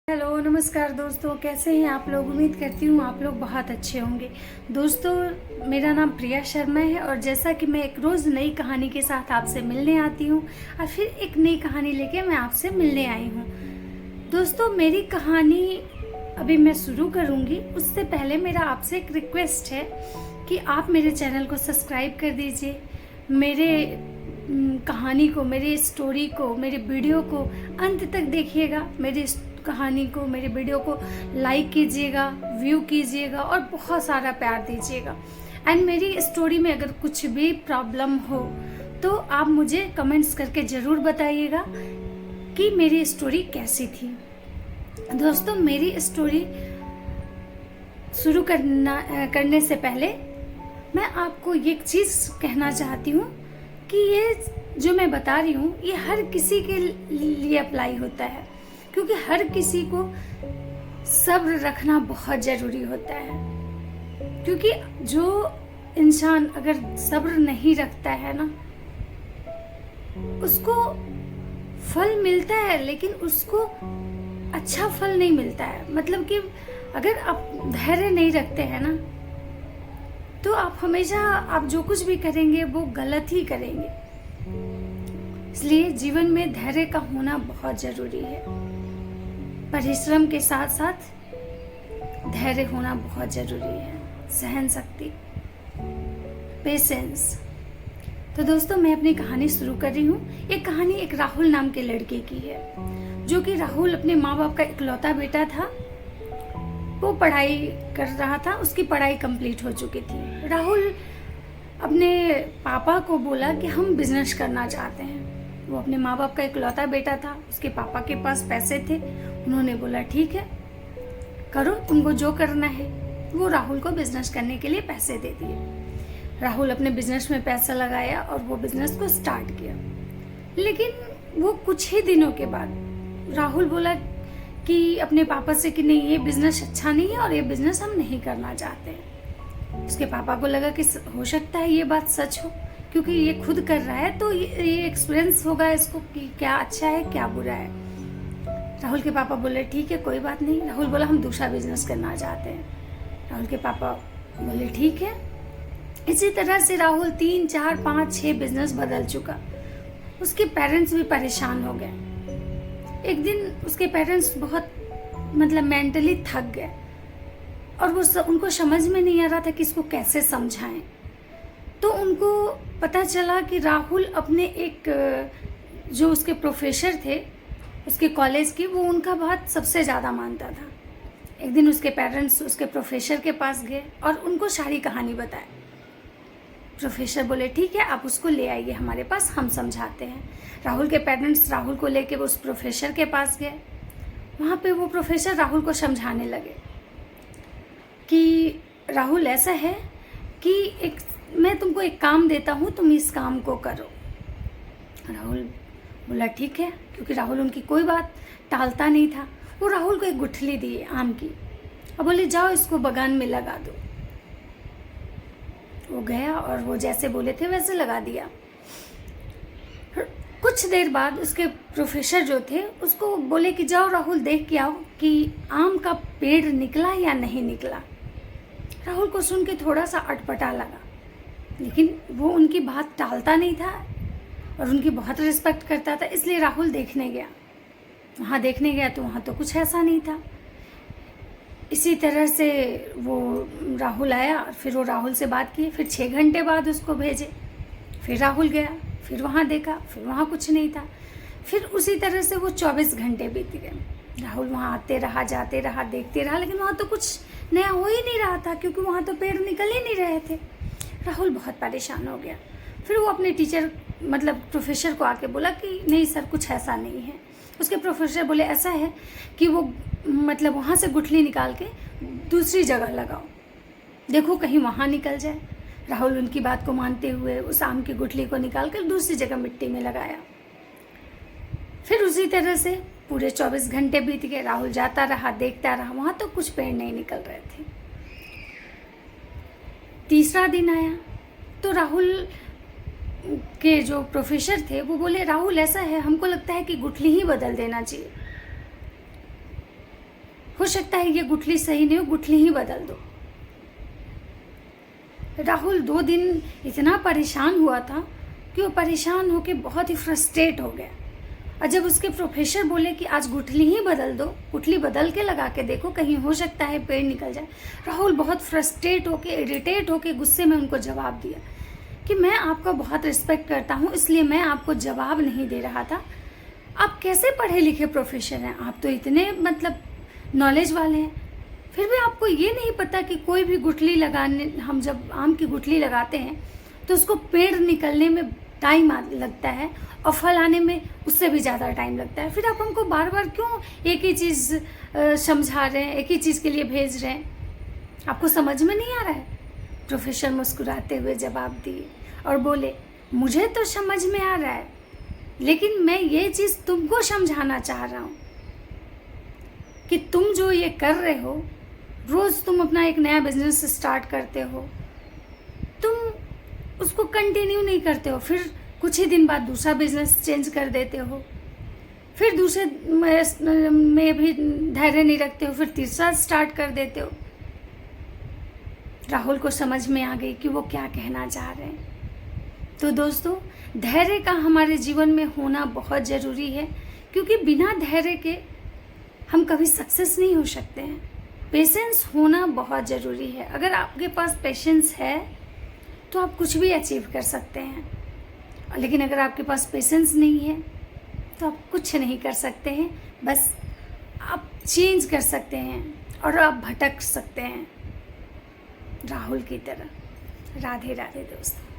Hello नमस्कार दोस्तों, कैसे हैं आप लोग। उम्मीद करती हूँ आप लोग बहुत अच्छे होंगे। दोस्तों, मेरा नाम प्रिया शर्मा है और जैसा कि मैं एक रोज़ नई कहानी के साथ आपसे मिलने आती हूँ और फिर एक नई कहानी लेके मैं आपसे मिलने आई हूँ। दोस्तों, मेरी कहानी अभी मैं शुरू करूँगी, उससे पहले मेरा आपसे एक रिक्वेस्ट है कि आप मेरे चैनल को सब्सक्राइब कर दीजिए। मेरे कहानी को, मेरी स्टोरी को, मेरे वीडियो को अंत तक देखिएगा। मेरी कहानी को, मेरे वीडियो को लाइक कीजिएगा, व्यू कीजिएगा और बहुत सारा प्यार दीजिएगा। एंड मेरी स्टोरी में अगर कुछ भी प्रॉब्लम हो तो आप मुझे कमेंट्स करके ज़रूर बताइएगा कि मेरी स्टोरी कैसी थी। दोस्तों, मेरी स्टोरी शुरू करने से पहले मैं आपको एक चीज़ कहना चाहती हूँ कि ये जो मैं बता रही हूँ ये हर किसी के लिए अप्लाई होता है, क्योंकि हर किसी को सब्र रखना बहुत ज़रूरी होता है। क्योंकि जो इंसान अगर सब्र नहीं रखता है ना, उसको फल मिलता है लेकिन उसको अच्छा फल नहीं मिलता है। मतलब कि अगर आप धैर्य नहीं रखते हैं ना, तो आप हमेशा आप जो कुछ भी करेंगे वो गलत ही करेंगे। इसलिए जीवन में धैर्य का होना बहुत ज़रूरी है। परिश्रम के साथ साथ धैर्य होना बहुत ज़रूरी है, सहन शक्ति, पेशेंस। तो दोस्तों, मैं अपनी कहानी शुरू कर रही हूँ। ये कहानी एक राहुल नाम के लड़के की है, जो कि राहुल अपने माँ बाप का इकलौता बेटा था। वो पढ़ाई कर रहा था, उसकी पढ़ाई कंप्लीट हो चुकी थी। राहुल अपने पापा को बोला कि हम बिजनेस करना चाहते हैं। वो अपने माँ बाप का इकलौता बेटा था, उसके पापा के पास पैसे थे। उन्होंने बोला ठीक है, करो, तुमको जो करना है। वो राहुल को बिजनेस करने के लिए पैसे दे दिए। राहुल अपने बिजनेस में पैसा लगाया और वो बिजनेस को स्टार्ट किया। लेकिन वो कुछ ही दिनों के बाद राहुल बोला कि अपने पापा से कि नहीं, ये बिजनेस अच्छा नहीं है और ये बिजनेस हम नहीं करना चाहते। उसके पापा को लगा कि हो सकता है ये बात सच हो, क्योंकि ये खुद कर रहा है तो ये एक्सपीरियंस होगा इसको कि क्या अच्छा है क्या बुरा है। राहुल के पापा बोले ठीक है, कोई बात नहीं। राहुल बोला हम दूसरा बिजनेस करना चाहते हैं। राहुल के पापा बोले ठीक है। इसी तरह से राहुल 3, 4, 5, 6 बिजनेस बदल चुका। उसके पेरेंट्स भी परेशान हो गए। एक दिन उसके पेरेंट्स बहुत मेंटली थक गए और उनको समझ में नहीं आ रहा था कि इसको कैसे समझाएं। तो उनको पता चला कि राहुल अपने एक जो उसके प्रोफेसर थे उसके कॉलेज की, वो उनका बात सबसे ज़्यादा मानता था। एक दिन उसके पेरेंट्स उसके प्रोफेसर के पास गए और उनको सारी कहानी बताई। प्रोफेसर बोले ठीक है, आप उसको ले आइए हमारे पास, हम समझाते हैं। राहुल के पेरेंट्स राहुल को लेके उस प्रोफेसर के पास गए। वहाँ पे वो प्रोफेसर राहुल को समझाने लगे कि राहुल, ऐसा है कि मैं तुमको एक काम देता हूँ, तुम इस काम को करो। राहुल बोला ठीक है, क्योंकि राहुल उनकी कोई बात टालता नहीं था। वो राहुल को एक गुठली दी आम की और बोले जाओ इसको बगान में लगा दो। वो गया और वो जैसे बोले थे वैसे लगा दिया। कुछ देर बाद उसके प्रोफेसर जो थे उसको बोले कि जाओ राहुल देख के आओ कि आम का पेड़ निकला या नहीं निकला। राहुल को सुन के थोड़ा सा अटपटा लगा, लेकिन वो उनकी बात टालता नहीं था और उनकी बहुत रिस्पेक्ट करता था। इसलिए राहुल देखने गया। वहाँ देखने गया तो वहाँ तो कुछ ऐसा नहीं था। इसी तरह से वो राहुल आया और फिर वो राहुल से बात की। फिर 6 घंटे बाद उसको भेजे। फिर राहुल गया, फिर वहाँ देखा, फिर वहाँ कुछ नहीं था। फिर उसी तरह से वो 24 घंटे बीत गए। राहुल वहाँ आते रहा, जाते रहा, देखते रहा, लेकिन वहाँ तो कुछ नया हो ही नहीं रहा था, क्योंकि वहाँ तो पेड़ निकल ही नहीं रहे थे। राहुल बहुत परेशान हो गया। फिर वो अपने टीचर प्रोफेसर को आके बोला कि नहीं सर, कुछ ऐसा नहीं है। उसके प्रोफेसर बोले ऐसा है कि वो वहाँ से गुठली निकाल के दूसरी जगह लगाओ, देखो कहीं वहाँ निकल जाए। राहुल उनकी बात को मानते हुए उस आम की गुठली को निकाल कर दूसरी जगह मिट्टी में लगाया। फिर उसी तरह से पूरे 24 घंटे बीत गए। राहुल जाता रहा, देखता रहा, वहाँ तो कुछ पेड़ नहीं निकल रहे थे। तीसरा दिन आया तो राहुल के जो प्रोफेसर थे वो बोले राहुल, ऐसा है, हमको लगता है कि गुठली ही बदल देना चाहिए। हो सकता है ये गुठली सही नहीं हो, गुठली ही बदल दो। राहुल 2 दिन इतना परेशान हुआ था कि वो परेशान होकर बहुत ही फ्रस्ट्रेट हो गया। और जब उसके प्रोफेसर बोले कि आज गुठली ही बदल दो, गुठली बदल के लगा के देखो, कहीं हो सकता है पेड़ निकल जाए, राहुल बहुत फ्रस्ट्रेट होके, इरिटेट होके, गुस्से में उनको जवाब दिया कि मैं आपका बहुत रिस्पेक्ट करता हूँ, इसलिए मैं आपको जवाब नहीं दे रहा था। आप कैसे पढ़े लिखे प्रोफेसर हैं, आप तो इतने मतलब नॉलेज वाले हैं, फिर भी आपको ये नहीं पता कि कोई भी गुठली लगाने, हम जब आम की गुठली लगाते हैं तो उसको पेड़ निकलने में टाइम लगता है और फल आने में उससे भी ज़्यादा टाइम लगता है। फिर आप हमको बार बार क्यों एक ही चीज़ समझा रहे हैं, एक ही चीज़ के लिए भेज रहे हैं, आपको समझ में नहीं आ रहा है? प्रोफेसर मुस्कुराते हुए जवाब दिए और बोले, मुझे तो समझ में आ रहा है, लेकिन मैं ये चीज़ तुमको समझाना चाह रहा हूँ कि तुम जो ये कर रहे हो, रोज़ तुम अपना एक नया बिजनेस स्टार्ट करते हो, तुम उसको कंटिन्यू नहीं करते हो, फिर कुछ ही दिन बाद दूसरा बिजनेस चेंज कर देते हो, फिर दूसरे में भी धैर्य नहीं रखते हो, फिर तीसरा स्टार्ट कर देते हो। राहुल को समझ में आ गई कि वो क्या कहना चाह रहे हैं। तो दोस्तों, धैर्य का हमारे जीवन में होना बहुत ज़रूरी है, क्योंकि बिना धैर्य के हम कभी सक्सेस नहीं हो सकते हैं। पेशेंस होना बहुत ज़रूरी है। अगर आपके पास पेशेंस है तो आप कुछ भी अचीव कर सकते हैं, लेकिन अगर आपके पास पेशेंस नहीं है तो आप कुछ नहीं कर सकते हैं। बस आप चेंज कर सकते हैं और आप भटक सकते हैं, राहुल की तरह। राधे राधे दोस्तों।